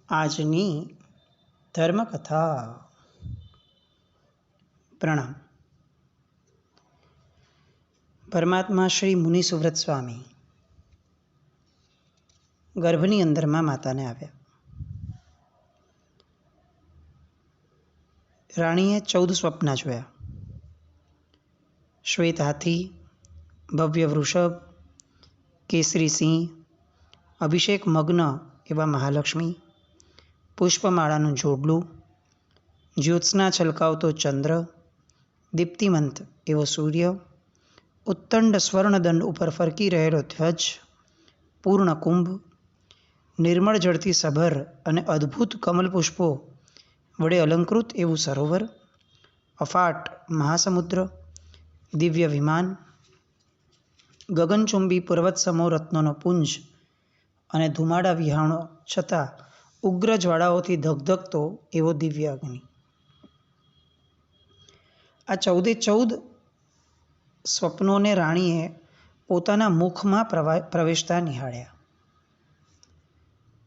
આજની ધર્મકથા. પ્રણામ. પરમાત્મા શ્રી મુનિ સુવ્રત સ્વામી ગર્ભની અંદરમાં માતાને આવ્યા. રાણીએ 14 સ્વપ્ન જોયા. શ્વેત હાથી, ભવ્ય વૃષભ, કેસરી સિંહ, અભિષેક મગ્ન એવા મહાલક્ષ્મી, પુષ્પમાળાનું જોડલું, જ્યોત્સના છલકાવતો ચંદ્ર, દીપ્તિમંત એવો સૂર્ય, ઉત્તંડ સ્વર્ણદંડ ઉપર ફરકી રહેલો ધ્વજ, પૂર્ણ કુંભ, નિર્મળ જળથી સભર અને અદ્ભુત કમલપુષ્પો વડે અલંકૃત એવું સરોવર, અફાટ મહાસમુદ્ર, દિવ્ય વિમાન, ગગનચુંબી પર્વતસમો રત્નોનો પુંજ અને ધુમાડા વિહાણો છતાં ઉગ્ર જ્વાળાઓથી ધગધગતો એવો દિવ્ય અગ્નિ. આ 14 સ્વપ્નોને રાણીએ પોતાના મુખમાં પ્રવેશતા નિહાળ્યા.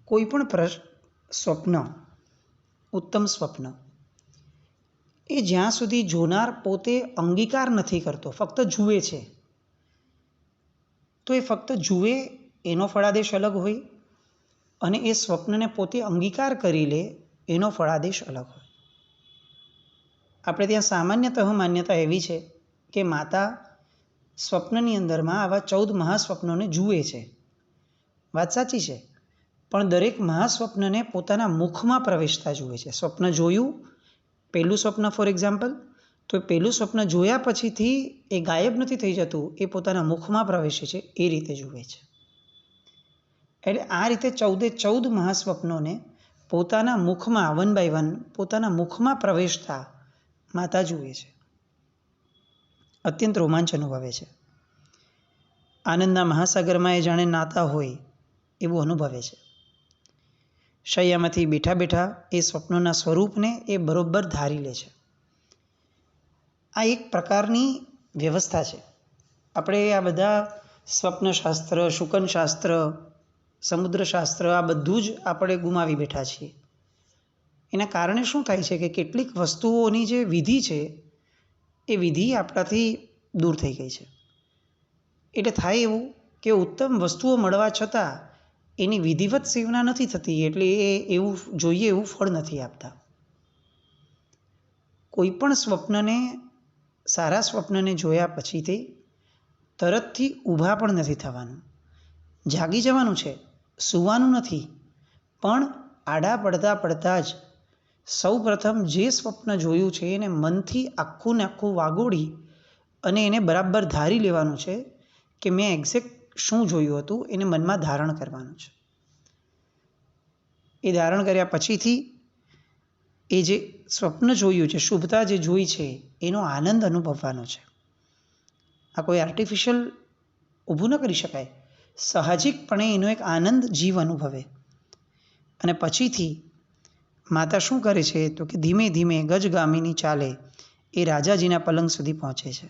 કોઈ પણ સ્વપ્ન, ઉત્તમ સ્વપ્ન, એ જ્યાં સુધી જોનાર પોતે અંગીકાર નથી કરતો, ફક્ત જુએ છે, તો એ ફક્ત જુએ એનો ફળાદેશ અલગ હોય અને એ સ્વપ્નને પોતે અંગીકાર કરી લે એનો ફળાદેશ અલગ હોય. આપણે ત્યાં સામાન્યતઃ માન્યતા એવી છે કે માતા સ્વપ્નની અંદરમાં આવા 14 મહાસ્વપ્નોને જુએ છે. વાત સાચી છે, પણ દરેક મહાસ્વપ્નને પોતાના મુખમાં પ્રવેશતા જુએ છે. સ્વપ્ન જોયું, પહેલું સ્વપ્ન ફોર એક્ઝામ્પલ, તો એ પહેલું સ્વપ્ન જોયા પછીથી એ ગાયબ નથી થઈ જતું, એ પોતાના મુખમાં પ્રવેશે છે, એ રીતે જુએ છે. એટલે આ રીતે 14 મહાસ્વપ્નોને પોતાના મુખમાં વન બાય વન પોતાના મુખમાં પ્રવેશતા માતા જુએ છે. અત્યંત રોમાંચ અનુભવે છે. આનંદના મહાસાગરમાં એ જાણે નાતા હોય એવું અનુભવે છે. શૈયામાંથી બેઠા બેઠા એ સ્વપ્નોના સ્વરૂપને એ બરોબર ધારી લે છે. આ એક પ્રકારની વ્યવસ્થા છે. આપણે આ બધા સ્વપ્નશાસ્ત્ર, શુકનશાસ્ત્ર, સમુદ્રશાસ્ત્ર, આ બધું જ આપણે ગુમાવી બેઠા છીએ. એના કારણે શું થાય છે કે કેટલીક વસ્તુઓની જે વિધિ છે એ વિધિ આપણાથી દૂર થઈ ગઈ છે. એટલે થાય એવું કે ઉત્તમ વસ્તુઓ મળવા છતાં એની વિધિવત સેવના નથી થતી, એટલે એ એવું જોઈએ એવું ફળ નથી આપતા. કોઈ પણ સ્વપ્નને, સારા સ્વપ્નને જોયા પછીથી તરતથી ઊભા પણ નથી થવાનું. જાગી જવાનું છે, સૂવાનું નથી, પણ આડા પડતા જ સૌ પ્રથમ જે સ્વપ્ન જોયું છે એને મનથી આખું ને આખું વાગોળી અને એને બરાબર ધારી લેવાનું છે કે મેં એક્ઝેક્ટ શું જોયું હતું, એને મનમાં ધારણ કરવાનું છે. એ ધારણ કર્યા પછીથી એ જે સ્વપ્ન જોયું છે, શુભતા જે જોઈ છે, એનો આનંદ અનુભવવાનો છે. આ કોઈ આર્ટિફિશિયલ ઊભું ન કરી શકાય. સાહજિકપણે એનો એક આનંદ જીવ અનુભવે. અને પછીથી માતા શું કરે છે તો કે ધીમે ધીમે ગજગામીની ચાલે એ રાજાજીના પલંગ સુધી પહોંચે છે.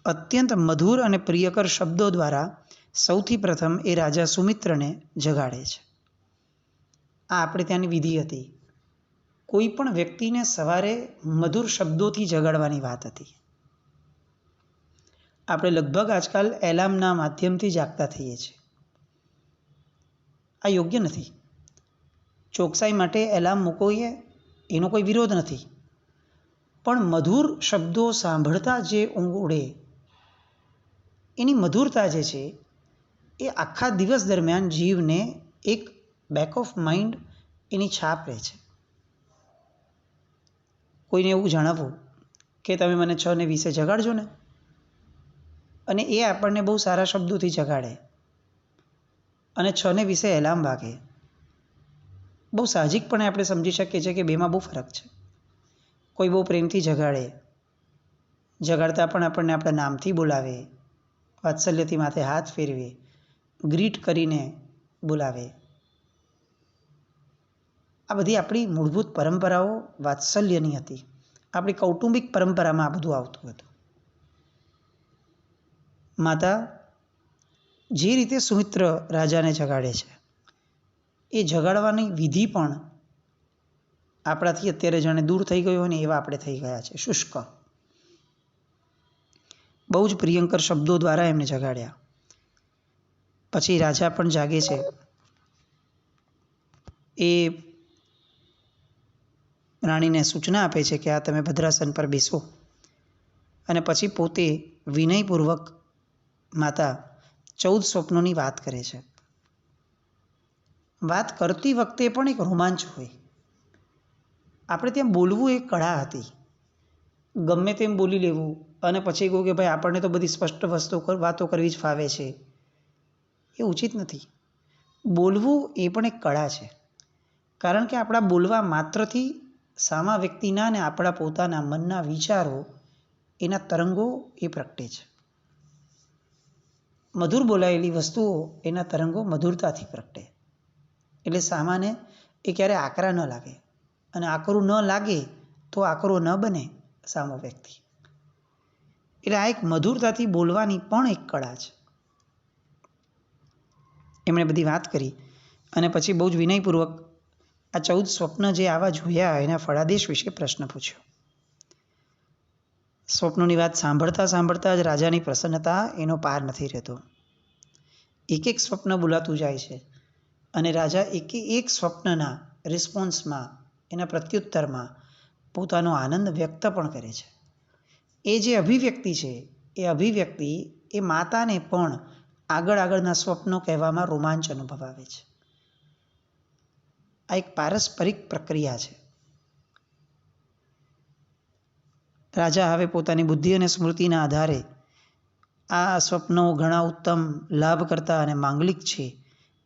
અત્યંત મધુર અને પ્રિયકર શબ્દો દ્વારા સૌથી પ્રથમ એ રાજા સુમિત્રને જગાડે છે. આ આપણે ત્યાંની વિધિ હતી. કોઈ પણ વ્યક્તિને સવારે મધુર શબ્દોથી જગાડવાની વાત હતી. આપણે લગભગ આજકાલ એલાર્મના માધ્યમથી જાગતા થઈએ છીએ. આ યોગ્ય નથી. ચોકસાઈ માટે એલાર્મ મૂકવો એનો કોઈ વિરોધ નથી, પણ મધુર શબ્દો સાંભળતા જે ઊંઘ ઉડે એની મધુરતા જે છે એ આખા દિવસ દરમિયાન જીવને એક બેક ઓફ માઇન્ડ એની છાપ રહે છે. કોઈને એવું જણાવવું કે તમે મને 6:20 જગાડજો ને, અને એ આપણને બહુ સારા શબ્દોથી જગાડે અને 6:20 એલાર્મ વાગે. બહુ સાહજિકપણે આપણે સમજી શકીએ છીએ કે બેમાં બહુ ફરક છે. કોઈ બહુ પ્રેમથી જગાડે, જગાડતા પણ આપણને આપણા નામથી બોલાવે, વાત્સલ્યથી માથે હાથ ફેરવે, ગ્રીટ કરીને બોલાવે. આ બધી આપણી મૂળભૂત પરંપરાઓ વાત્સલ્યની હતી. આપણી કૌટુંબિક પરંપરામાં આ બધું આવતું હતું. માતા જે રીતે સુમિત્ર રાજાને જગાડે છે એ જગાડવાની વિધિ પણ આપણાથી અત્યારે જાણે દૂર થઈ ગયો હોય ને એવા આપણે થઈ ગયા છે, શુષ્ક. બહુ જ પ્રિયંકર શબ્દો દ્વારા એમને જગાડ્યા. પછી રાજા પણ જાગે છે. એ રાણીને સૂચના આપે છે કે આ તમે ભદ્રાસન પર બેસો, અને પછી પોતે વિનયપૂર્વક માતા 14 સ્વપ્નોની વાત કરે છે. વાત કરતી વખતે પણ એક રોમાંચ હોય. આપણે ત્યાં બોલવું એક કળા હતી. ગમે તેમ બોલી લેવું અને પછી કહું કે ભાઈ આપણને તો બધી સ્પષ્ટ વાતો કરવી જ ફાવે છે, એ ઉચિત નથી. બોલવું એ પણ એક કળા છે, કારણ કે આપણા બોલવા માત્રથી સામા વ્યક્તિના અને આપણા પોતાના મનના વિચારો, એના તરંગો એ પ્રગટે છે. મધુર બોલાયેલી વસ્તુઓ એના તરંગો મધુરતાથી પ્રગટે. એટલે સામાને એ ક્યારે આકરા ન લાગે, અને આકરું ન લાગે તો આકરો ન બને સામો વ્યક્તિ. એટલે આ એક મધુરતાથી બોલવાની પણ એક કળા છે. એમણે બધી વાત કરી અને પછી બહુ જ વિનયપૂર્વક આ 14 સ્વપ્ન જે આવા જોયા એના ફળાદેશ વિશે પ્રશ્ન પૂછ્યો. સ્વપ્નોની વાત સાંભળતા સાંભળતા જ રાજાની પ્રસન્નતા એનો પાર નથી રહેતો. એક એક સ્વપ્ન બોલાતું જાય છે, અને રાજા એક સ્વપ્નના રિસ્પોન્સમાં, એના પ્રત્યુત્તરમાં પોતાનો આનંદ વ્યક્ત પણ કરે છે. એ જે અભિવ્યક્તિ છે, એ અભિવ્યક્તિ એ માતાને પણ આગળના સ્વપ્નો કહેવામાં રોમાંચ અનુભવાવે છે. આ એક પારસ્પરિક પ્રક્રિયા છે. રાજા હવે પોતાની બુદ્ધિ અને સ્મૃતિના આધારે આ સ્વપ્નો ઘણા ઉત્તમ, લાભકર્તા અને માંગલિક છે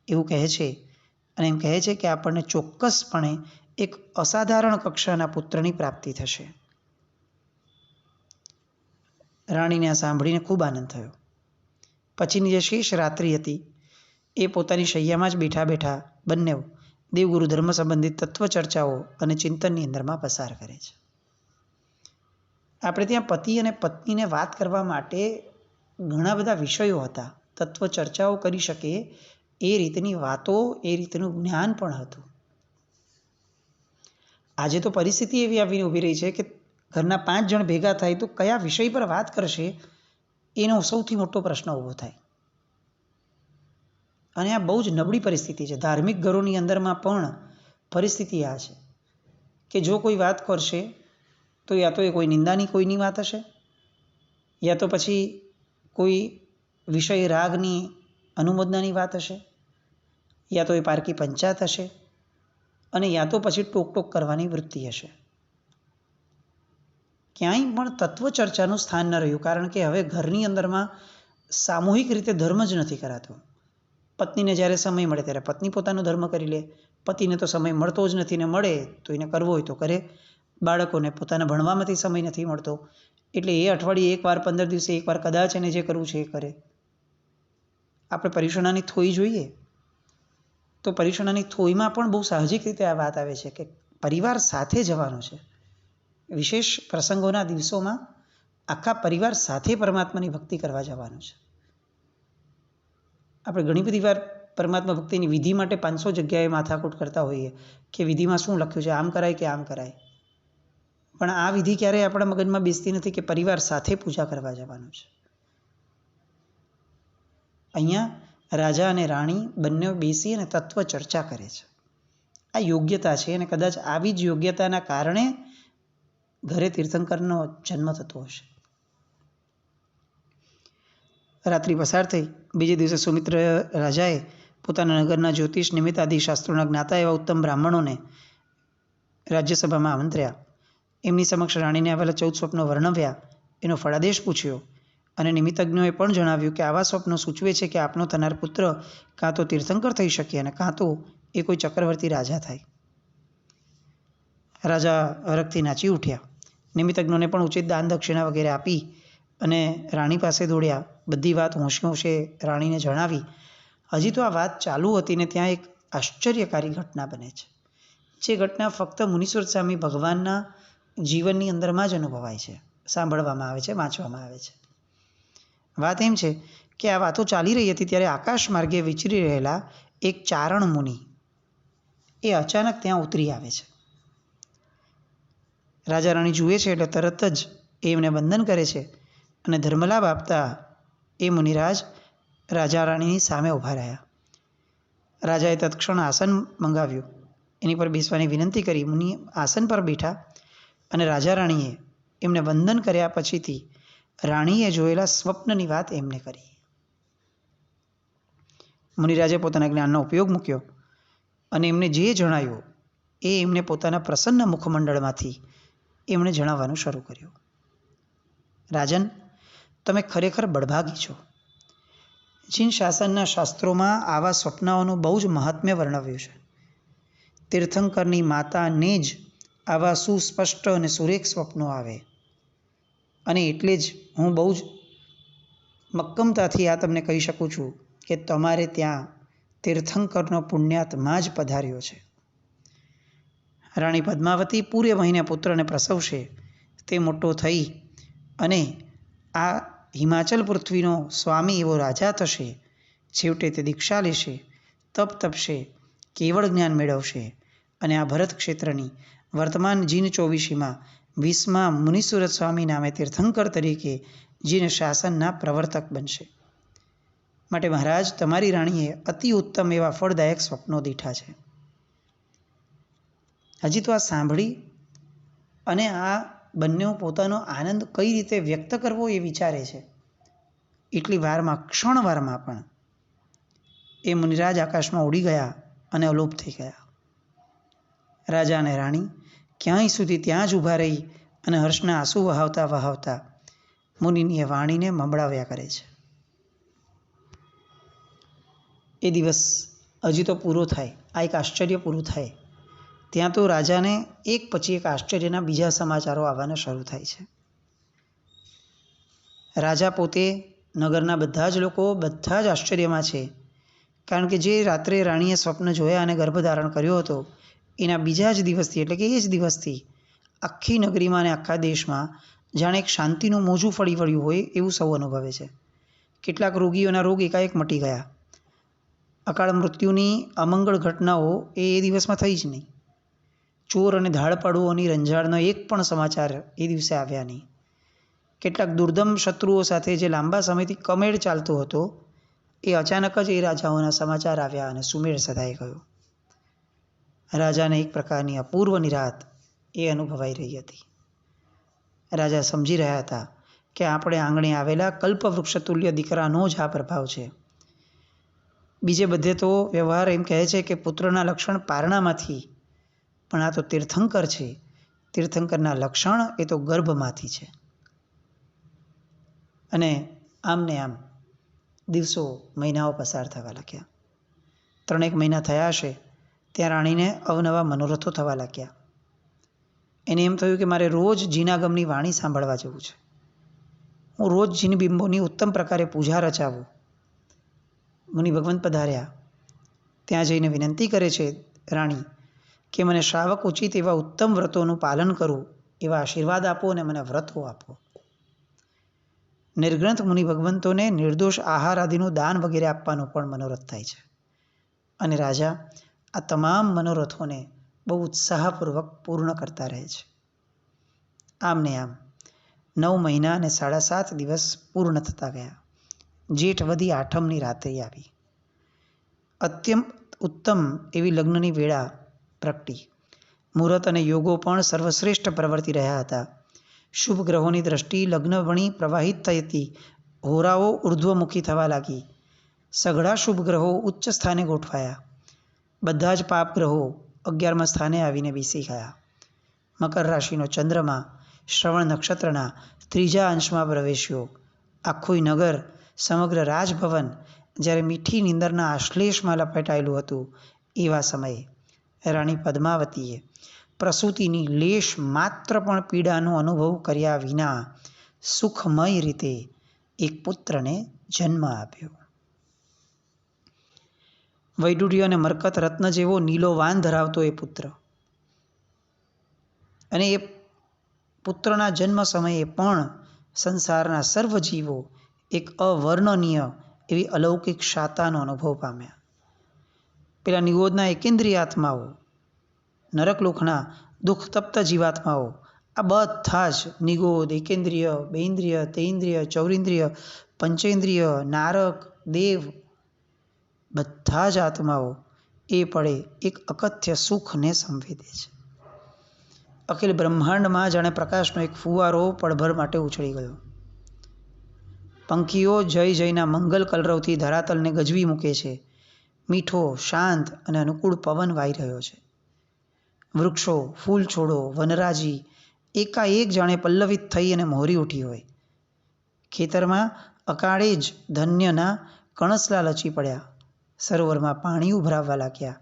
એવું કહે છે, અને એમ કહે છે કે આપણને ચોક્કસપણે એક અસાધારણ કક્ષાના પુત્રની પ્રાપ્તિ થશે. રાણીને આ સાંભળીને ખૂબ આનંદ થયો. પછીની જે શેષ રાત્રિ હતી એ પોતાની શૈયામાં જ બેઠા બેઠા બંને દેવગુરુ ધર્મ સંબંધિત તત્વ ચર્ચાઓ અને ચિંતનની અંદરમાં પસાર કરે છે. આપણે ત્યાં પતિ અને પત્નીને વાત કરવા માટે ઘણા બધા વિષયો હતા. તત્વ ચર્ચાઓ કરી શકે એ રીતની વાતો, એ રીતનું જ્ઞાન પણ હતું. આજે તો પરિસ્થિતિ એવી આવીને ઊભી રહી છે કે ઘરના 5 જણ ભેગા થાય તો કયા વિષય પર વાત કરશે એનો સૌથી મોટો પ્રશ્ન ઊભો થાય. અને આ બહુ જ નબળી પરિસ્થિતિ છે. ધાર્મિક ઘરોની અંદરમાં પણ પરિસ્થિતિ આ છે કે જો કોઈ વાત કરશે તો યા તો એ કોઈ નિંદાની કોઈની વાત હશે, યા તો પછી કોઈ વિષય રાગની અનુમોદનાની વાત હશે, યા તો એ પારકી પંચાયત હશે, અને યા તો પછી ટોક કરવાની વૃત્તિ હશે. ક્યાંય પણ તત્વ ચર્ચાનું સ્થાન ન રહ્યું, કારણ કે હવે ઘરની અંદરમાં સામૂહિક રીતે ધર્મ જ નથી કરાતો. પત્નીને જ્યારે સમય મળે ત્યારે પત્ની પોતાનો ધર્મ કરી લે, પતિને તો સમય મળતો જ નથી, ને મળે તો એને કરવો હોય તો કરે. બાળકોને પોતાના ભણવામાંથી સમય નથી મળતો, એટલે એ અઠવાડિયે એકવાર, 15 દિવસે એકવાર કદાચ એને જે કરવું છે એ કરે. આપણે પર્યુષણાની થોઈ જોઈએ તો પર્યુષણાની થોઈમાં પણ બહુ સાહજિક રીતે આ વાત આવે છે કે પરિવાર સાથે જવાનું છે. વિશેષ પ્રસંગોના દિવસોમાં આખા પરિવાર સાથે પરમાત્માની ભક્તિ કરવા જવાનું છે. આપણે ઘણી બધી વાર પરમાત્મા ભક્તિની વિધિ માટે 500 જગ્યાએ માથાકૂટ કરતા હોઈએ કે વિધિમાં શું લખ્યું છે, આમ કરાય કે આમ કરાય. પણ આ વિધિ ક્યારેય આપણા મગજમાં બેસતી નથી કે પરિવાર સાથે પૂજા કરવા જવાનું છે. અહીંયા રાજા અને રાણી બંને બેસી અને તત્વ ચર્ચા કરે છે. આ યોગ્યતા છે, અને કદાચ આવી જ યોગ્યતાના કારણે ઘરે તીર્થંકરનો જન્મ થતો હશે. રાત્રિ પસાર થઈ. બીજે દિવસે સુમિત્ર રાજાએ પોતાના નગરના જ્યોતિષ, નિમિત્ત આદિ શાસ્ત્રોના જ્ઞાતા એવા ઉત્તમ બ્રાહ્મણોને રાજ્યસભામાં આમંત્ર્યા. એમની સમક્ષ રાણીને આવેલા 14 સ્વપ્નો વર્ણવ્યા, એનો ફળાદેશ પૂછ્યો, અને નિમિત્તજ્ઞોએ પણ જણાવ્યું કે આવા સ્વપ્નો સૂચવે છે કે આપનો થનાર પુત્ર કાં તો તીર્થંકર થઈ શકે અને કાં તો એ કોઈ ચક્રવર્તી રાજા થાય. રાજા હરખથી નાચી ઉઠ્યા. નિમિત્તજ્ઞોને પણ ઉચિત દાન દક્ષિણા વગેરે આપી અને રાણી પાસે દોડ્યા. બધી વાત હોંશે હોંશે રાણીને જણાવી. હજી તો આ વાત ચાલુ હતી ને ત્યાં એક આશ્ચર્યકારી ઘટના બને છે, જે ઘટના ફક્ત મુનીશ્વર સ્વામી ભગવાનના જીવનની અંદરમાં જ અનુભવાય છે, સાંભળવામાં આવે છે, વાંચવામાં આવે છે. વાત એમ છે કે આ વાતો ચાલી રહી હતી ત્યારે આકાશ માર્ગે વિચરી રહેલા એક ચારણ મુનિ એ અચાનક ત્યાં ઉતરી આવે છે. રાજા રાણી જુએ છે એટલે તરત જ એમને વંદન કરે છે અને ધર્મલાભ આપતા એ મુનિરાજ રાજા રાણીની સામે ઊભા રહ્યા. રાજાએ તત્ક્ષણ આસન મંગાવ્યું, એની પર બેસવાની વિનંતી કરી. મુનિ આસન પર બેઠા અને રાજા રાણીએ એમને વંદન કર્યા પછીથી રાણીએ જોયેલા સ્વપ્નની વાત એમને કરી. મુનિરાજે પોતાના જ્ઞાનનો ઉપયોગ મૂક્યો અને એમને જે જણાવ્યું એ એમને પોતાના પ્રસન્ન મુખમંડળમાંથી એમણે જણાવવાનું શરૂ કર્યું. રાજન, તમે ખરેખર બળભાગી છો. જીન શાસનના શાસ્ત્રોમાં આવા સ્વપ્નાઓનું બહુ જ મહાત્મ્ય વર્ણવ્યું છે. તીર્થંકરની માતાને જ આવા સુસ્પષ્ટ અને સુરેખ સ્વપ્નો આવે, અને એટલે જ હું બહુ જ મક્કમતાથી આ તમને કહી શકું છું કે તમારે ત્યાં તીર્થંકરનો પુણ્યાત્મા જ પધાર્યો છે. રાણી પદ્માવતી પૂરે મહિને પુત્રને પ્રસવશે, તે મોટો થઈ અને આ હિમાચલ પૃથ્વીનો સ્વામી એવો રાજા થશે. છેવટે તે દીક્ષા લેશે, તપ તપશે, કેવળ જ્ઞાન મેળવશે અને આ ભરત ક્ષેત્રની વર્તમાન જીન 24માં 20મા મુનિસુરત સ્વામી નામે તીર્થંકર તરીકે જીન શાસનના પ્રવર્તક બનશે. માટે મહારાજ, તમારી રાણીએ અતિ ઉત્તમ એવા ફળદાયક સ્વપ્નો દીઠા છે. હજી તો આ સાંભળી અને આ બંને પોતાનો આનંદ કઈ રીતે વ્યક્ત કરવો એ વિચારે છે. એટલી વારમાં, ક્ષણવારમાં પણ એ મુનિરાજ આકાશમાં ઉડી ગયા અને અલોપ થઈ ગયા. રાજા અને રાણી ક્યાંય સુધી ત્યાં જ ઊભા રહી અને હર્ષના આંસુ વહાવતા વહાવતા મુનિની વાણીને મંબળાવ્યા કરે છે. એ દિવસ હજી તો પૂરો થાય, આ એક આશ્ચર્ય પૂરું થાય ત્યાં તો રાજાને એક પછી એક આશ્ચર્યના બીજા સમાચારો આવવાના શરૂ થાય છે. રાજા પોતે, નગરના બધા જ લોકો બધા જ આશ્ચર્યમાં છે, કારણ કે જે રાત્રે રાણીએ સ્વપ્ન જોયા અને ગર્ભધારણ કર્યો હતો એના બીજા જ દિવસથી, એટલે કે એ જ દિવસથી આખી નગરીમાં અને આખા દેશમાં જાણે એક શાંતિનું મોજું ફળી વળ્યું હોય એવું સૌ અનુભવે છે. કેટલાક રોગીઓના રોગ એકાએક મટી ગયા. અકાળ મૃત્યુની અમંગળ ઘટનાઓ એ દિવસમાં થઈ જ નહીં. ચોર અને ધાડપાડુઓની રંજાડનો એક પણ સમાચાર એ દિવસે આવ્યા નહીં. કેટલાક દુર્દમ શત્રુઓ સાથે જે લાંબા સમયથી કમેળ ચાલતો હતો એ અચાનક જ એ રાજાઓના સમાચાર આવ્યા અને સુમેળ સધાઈ ગયો. રાજાને એક પ્રકારની અપૂર્વ નિરાત એ અનુભવાઈ રહી હતી. રાજા સમજી રહ્યા હતા કે આપણે આંગણે આવેલા કલ્પવૃક્ષ તુલ્ય દીકરાનો જ આ પ્રભાવ છે. બીજે બધે તો વ્યવહાર એમ કહે છે કે પુત્રના લક્ષણ પારણામાંથી, પણ આ તો તીર્થંકર છે. તીર્થંકરના લક્ષણ એ તો ગર્ભમાંથી છે. અને આમ ને આમ દિવસો, મહિનાઓ પસાર થવા લાગ્યા. 3 મહિના થયા હશે ત્યાં રાણીને અવનવા મનોરથો થવા લાગ્યા. એને એમ થયું કે મારે રોજ જીનાગમની વાણી સાંભળવા જવું છે. હું રોજ જીનબિંબોની ઉત્તમ પ્રકારે પૂજા રચાવું. મુનિ ભગવંત પધાર્યા. ત્યાં જઈને વિનંતી કરે છે રાણી કે મને શ્રાવક ઉચિત એવા ઉત્તમ વ્રતોનું પાલન કરું એવા આશીર્વાદ આપો અને મને વ્રતો આપો. નિર્ગ્રંથ મુનિ ભગવંતોને નિર્દોષ આહાર આદિનું દાન વગેરે આપવાનું પણ મનોરથ થાય છે. અને રાજા આ તમામ મનોરથોને બહુ ઉત્સાહપૂર્વક પૂર્ણ કરતા રહે છે. આમ ને આમ 9 મહિના અને 7.5 દિવસ પૂર્ણ થતા ગયા. જેઠ વધી આઠમની રાત્રિ આવી. અત્યંત ઉત્તમ એવી લગ્નની વેળા પ્રગટી. મુહૂર્ત અને યોગો પણ સર્વશ્રેષ્ઠ પ્રવર્તી રહ્યા હતા. શુભ ગ્રહોની દ્રષ્ટિ લગ્નવણી પ્રવાહિત થઈ હતી. હોરાઓ ઉર્ધ્વમુખી થવા લાગી. સઘળા શુભ ગ્રહો ઉચ્ચ સ્થાને ગોઠવાયા. બધા જ પાપ ગ્રહો 11મા સ્થાને આવીને બેસી ગયા. મકર રાશિનો ચંદ્રમા શ્રવણ નક્ષત્રના 3જા અંશમાં પ્રવેશ્યો. આખું નગર, સમગ્ર રાજભવન જ્યારે મીઠી નીંદરના આશ્લેષમાં લપેટાયેલું હતું એવા સમયે રાણી પદ્માવતીએ પ્રસૂતિની લેશ માત્ર પણ પીડાનો અનુભવ કર્યા વિના સુખમય રીતે એક પુત્રને જન્મ આપ્યો. વૈડૂર્ય અને મરકત રત્ન જેવો નીલો વાન ધરાવતો એ પુત્ર. અને એ પુત્રના જન્મ સમયે પણ સંસારના સર્વ જીવો એક અવર્ણનીય એવી અલૌકિક શાતાનો અનુભવ પામ્યા. પેલા નિગોદના એકેન્દ્રિય આત્માઓ નરકલોકના દુઃખતપ્ત જીવાત્માઓ આ બધા જ નિગોદ, એકેન્દ્રિય, બેઇન્દ્રિય, તેઇન્દ્રિય, ચૌરિન્દ્રિય, પંચેન્દ્રિય, નારક, દેવ બધા જ આત્માઓ એ પડે એક અકથ્ય સુખને સંવેદે છે. અખિલ બ્રહ્માંડમાં જાણે પ્રકાશનો એક ફુવારો પળભર માટે ઉછળી ગયો. પંખીઓ જય જયના મંગલ કલરવથી ધરાતલને ગજવી મૂકે છે. મીઠો, શાંત અને અનુકૂળ પવન વાઈ રહ્યો છે. વૃક્ષો, ફૂલ છોડો, વનરાજી એકાએક જાણે પલ્લવિત થઈ અને મોહરી ઉઠી હોય. ખેતરમાં અકાળે જ ધન્યના કણસલા લચી પડ્યા. સરોવરમાં પાણી ઉભરાવવા લાગ્યા.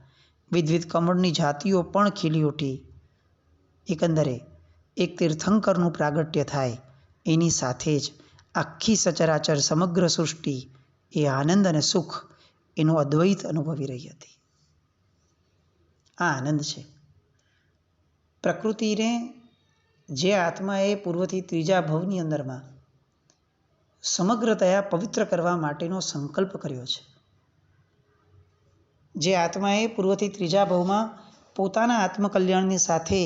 વિધવિધ કમળની જાતિઓ પણ ખીલી ઉઠી. એકંદરે એક તીર્થંકરનું પ્રાગટ્ય થાય એની સાથે જ આખી સચરાચર સમગ્ર સૃષ્ટિ એ આનંદ અને સુખ એનું અદ્વૈત અનુભવી રહી હતી. આ આનંદ છે. પ્રકૃતિને જે આત્માએ પૂર્વથી ત્રીજા ભવની અંદરમાં સમગ્રતયા પવિત્ર કરવા માટેનો સંકલ્પ કર્યો છે, જે આત્માએ પૂર્વથી ત્રીજા ભવમાં પોતાના આત્મકલ્યાણની સાથે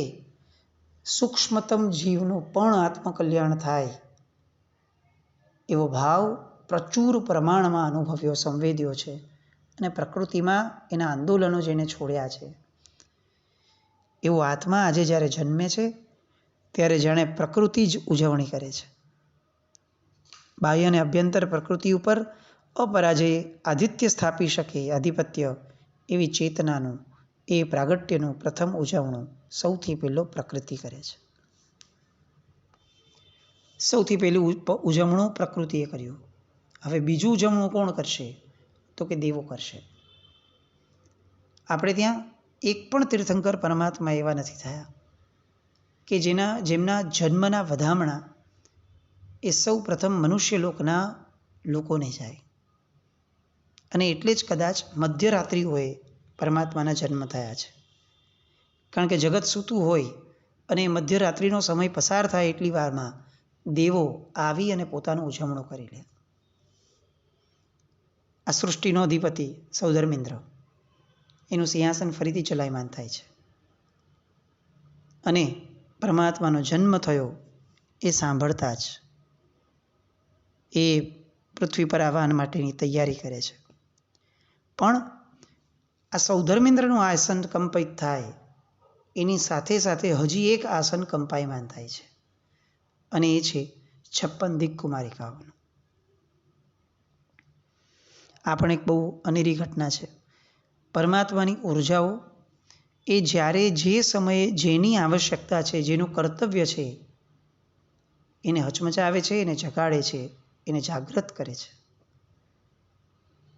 સૂક્ષ્મતમ જીવનું પણ આત્મકલ્યાણ થાય એવો ભાવ પ્રચુર પ્રમાણમાં અનુભવ્યો, સંવેદ્યો છે અને પ્રકૃતિમાં એના આંદોલનો જેને છોડ્યા છે. એવો આત્મા આજે જ્યારે જન્મે છે ત્યારે જાણે પ્રકૃતિ જ ઉજવણી કરે છે. બાહ્ય અને અભ્યંતર પ્રકૃતિ ઉપર અપરાજય આધિત્ય સ્થાપી શકે આધિપત્ય એવી ચેતનાનું એ પ્રાગટ્યનું પ્રથમ ઉજવણું સૌથી પહેલો પ્રકૃતિ કરે છે. સૌથી પહેલું ઉજવણું પ્રકૃતિએ કર્યું. હવે બીજું ઉજવણું કોણ કરશે? તો કે દેવો કરશે. આપણે ત્યાં એક પણ તીર્થંકર પરમાત્મા એવા નથી થયા કે જેમના જન્મના વધામણા એ સૌ પ્રથમ મનુષ્યલોકના લોકોને જાય. અને એટલે જ કદાચ મધ્યરાત્રિઓએ પરમાત્માના જન્મ થયા છે. કારણ કે જગત સૂતું હોય અને મધ્યરાત્રિનો સમય પસાર થાય એટલી વારમાં દેવો આવી અને પોતાનું ઉજવણું કરી લે. આ સૃષ્ટિનો અધિપતિ સૌધર્મેન્દ્ર એનું સિંહાસન ફરીથી ચલાયમાન થાય છે અને પરમાત્માનો જન્મ થયો એ સાંભળતા જ એ પૃથ્વી પર આવવા માટેની તૈયારી કરે છે. પણ આ સૌધર્મેન્દ્રનું આસન કંપિત થાય એની સાથે સાથે હજી એક આસન કંપાયમાન થાય છે અને એ છે 56 દિક્કુમારિકાઓનું. આ પણ એક બહુ અનેરી ઘટના છે. પરમાત્માની ઉર્જાઓ એ જ્યારે જે સમયે જેની આવશ્યકતા છે, જેનું કર્તવ્ય છે, એને હચમચાવે છે, એને જગાડે છે, એને જાગૃત કરે છે.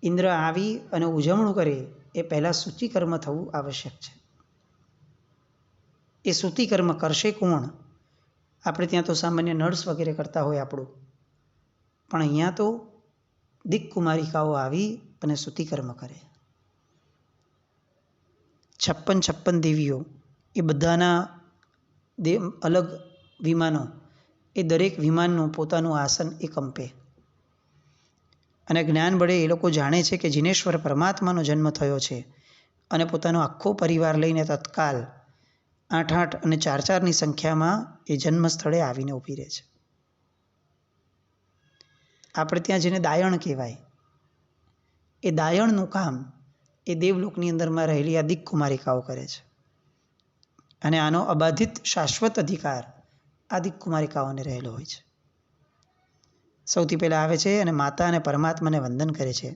ઇન્દ્ર આવી અને ઉજવણું કરે એ પહેલાં સૂચિકર્મ થવું આવશ્યક છે. એ સૂતિકર્મ કરશે કોણ? આપણે ત્યાં તો સામાન્ય નર્સ વગેરે કરતા હોય આપણું, પણ અહીંયા તો દિક્કુમારિકાઓ આવી અને સૂતિકર્મ કરે. 56 દેવીઓ એ બધાના અલગ વિમાનો, એ દરેક વિમાનનું પોતાનું આસન એ કંપે અને જ્ઞાન વડે એ લોકો જાણે છે કે જીનેશ્વર પરમાત્માનો જન્મ થયો છે અને પોતાનો આખો પરિવાર લઈને તત્કાલ 8-8 અને 4-4ની સંખ્યામાં એ જન્મ સ્થળે આવીને ઊભી રહે છે. આપણે ત્યાં જેને દાયણ કહેવાય, એ દાયણનું કામ એ દેવલોકની અંદરમાં રહેલી આ દિક્કુમારિકાઓ કરે છે અને આનો અબાધિત શાશ્વત અધિકાર આ દિક્કુમારિકાઓને રહેલો હોય છે. સૌથી પહેલાં આવે છે અને માતા અને પરમાત્માને વંદન કરે છે.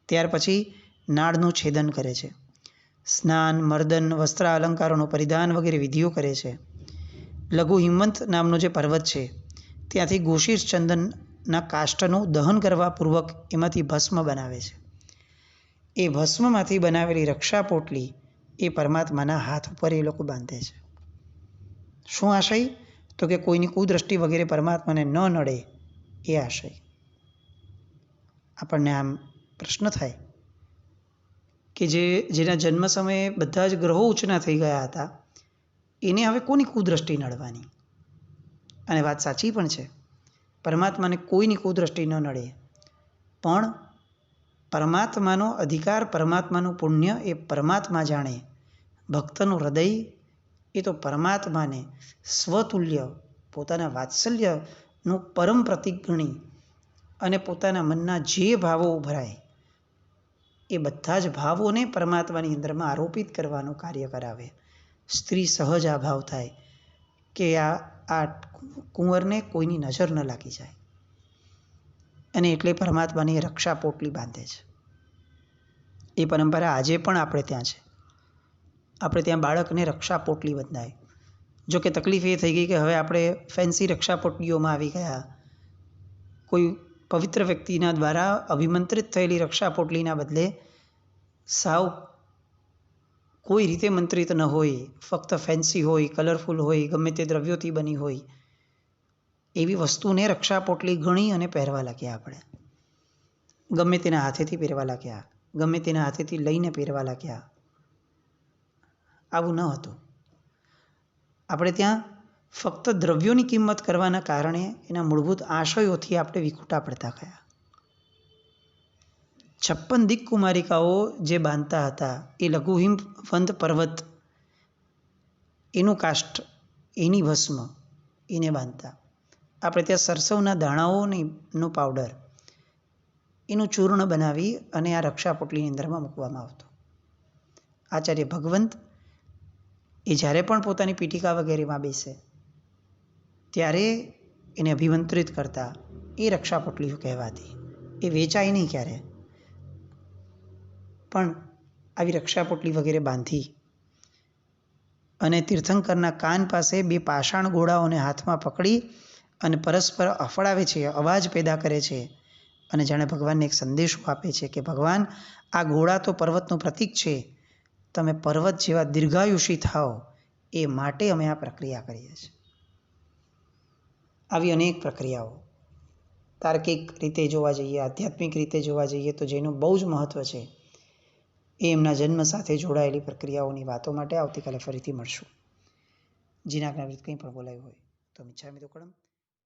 ત્યાર પછી નાળનું છેદન કરે છે. સ્નાન, મર્દન, વસ્ત્ર અલંકારોનું પરિધાન વગેરે વિધિઓ કરે છે. લઘુ હિમવંત નામનો જે પર્વત છે ત્યાંથી ગોશીર ચંદનના કાષ્ઠનું દહન કરવા પૂર્વક એમાંથી ભસ્મ બનાવે છે. એ ભસ્મમાંથી બનાવેલી રક્ષા પોટલી એ પરમાત્માના હાથ ઉપર એ લોકો બાંધે છે. શું આશય? તો કે કોઈની કુદ્રષ્ટિ વગેરે પરમાત્માને ન નડે એ આશય. આપણને આમ પ્રશ્ન થાય કે જેના જન્મ સમયે બધા જ ગ્રહો ઉચ્ચના થઈ ગયા હતા, એને હવે કોની કુદ્રષ્ટિ નડવાની? અને વાત સાચી પણ છે, પરમાત્માને કોઈની કુદ્રષ્ટિ ન નડે, પણ પરમાત્માનો અધિકાર, પરમાત્માનું પુણ્ય એ પરમાત્મા જાણે ભક્તનું હૃદય એ તો પરમાત્માને સ્વતુલ્ય પોતાના વાત્સલ્યનું પરમ પ્રતીક ગણી અને પોતાના મનના જે ભાવો ઉભરાય એ બધા જ ભાવોને પરમાત્માની અંદરમાં આરોપિત કરવાનું કાર્ય કરાવે. સ્ત્રી સહજ આ ભાવ થાય કે આ કુંવરને કોઈની નજર ન લાગી જાય, અને એટલે પરમાત્માની રક્ષા પોટલી બાંધે છે. એ પરંપરા આજે પણ આપણે ત્યાં છે. આપણે ત્યાં બાળકને રક્ષા પોટલી બંધાય. જો કે તકલીફ એ થઈ ગઈ કે હવે આપણે ફેન્સી રક્ષા પોટલીઓમાં આવી ગયા. કોઈ પવિત્ર વ્યક્તિના દ્વારા અભિમંત્રિત થયેલી રક્ષા પોટલીના બદલે સાવ કોઈ રીતે મંત્રિત ન હોય, ફક્ત ફેન્સી હોય, કલરફુલ હોય, ગમે તે દ્રવ્યોથી બની હોય એવી વસ્તુને રક્ષા પોટલી ગણી અને પહેરવા લાગ્યા. આપણે ગમે તેના હાથેથી પહેરવા લાગ્યા, ગમે તેના હાથેથી લઈને પહેરવા લાગ્યા. આવું ન હતું. આપણે ત્યાં ફક્ત દ્રવ્યોની કિંમત કરવાના કારણે એના મૂળભૂત આશયોથી આપણે વિખૂટા પડતા ગયા. 56 દિક્કુમારિકાઓ જે બાંધતા હતા એ લઘુહિમ વંદ પર્વત, એનું કાષ્ઠ, એની ભસ્મ એને બાંધતા. આપણે ત્યાં સરસવના દાણાઓનો પાવડર, એનું ચૂર્ણ બનાવી અને આ રક્ષા પોટલીની અંદરમાં મૂકવામાં આવતું. આચાર્ય ભગવંત એ જ્યારે પણ પોતાની પીઠિકા વગેરેમાં બેસે ત્યારે એને અભિમંત્રિત કરતા. એ રક્ષા પોટલીઓ કહેવાતી. એ વેચાય નહીં ક્યારે, પણ આવી રક્ષા પોટલી વગેરે બાંધી અને તીર્થંકરના કાન પાસે 2 પાષાણ ગોળાઓને હાથમાં પકડી અને પરસ્પર અફડાવે છે, અવાજ પેદા કરે છે અને જાણે ભગવાનને એક સંદેશો આપે છે કે ભગવાન, આ ગોળા તો પર્વતનું પ્રતીક છે, તમે પર્વત જેવા દીર્ઘાયુષી થાઓ એ માટે અમે આ પ્રક્રિયા કરીએ છીએ. આવી અનેક પ્રક્રિયાઓ તાર્કિક રીતે જોવા જઈએ, આધ્યાત્મિક રીતે જોવા જઈએ તો જેનું બહુ જ મહત્ત્વ છે. એ એમના જન્મ સાથે જોડાયેલી પ્રક્રિયાઓની વાતો માટે આવતીકાલે ફરીથી મળશું. જીના જ્ઞાનવિદ કંઈ પણ બોલાયું હોય તો મિચ્છામિ દુક્કડમ.